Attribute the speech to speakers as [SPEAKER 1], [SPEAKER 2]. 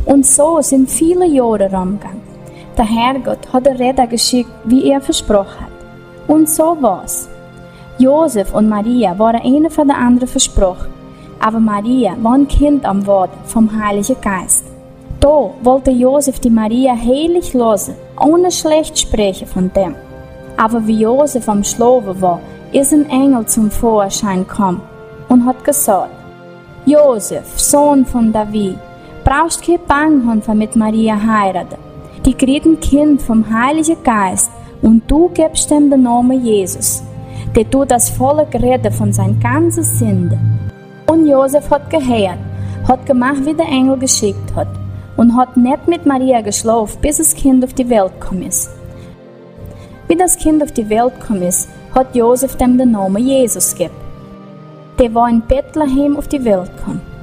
[SPEAKER 1] Und so sind viele Jahre rumgegangen. Der Herrgott hat den Retter geschickt, wie er versprochen hat. Und so war's. Josef und Maria waren eine von der anderen versprochen, aber Maria war ein Kind am Wort vom Heiligen Geist. Da wollte Josef die Maria heilig lassen, ohne schlecht sprechen von dem. Aber wie Josef am Schlafen war, ist ein Engel zum Vorschein gekommen und hat gesagt: Josef, Sohn von David, brauchst keine Bange haben für mit Maria heiraten. Die kriegt ein Kind vom Heiligen Geist und du gibst ihm den Namen Jesus. Der tut das Volk retten von seinen ganzen Sünden. Und Josef hat gehört, hat gemacht, wie der Engel geschickt hat und hat nicht mit Maria geschlafen, bis das Kind auf die Welt gekommen ist. Wie das Kind auf die Welt gekommen ist, hat Josef dem den Namen Jesus gegeben. Der war in Bethlehem auf die Welt gekommen.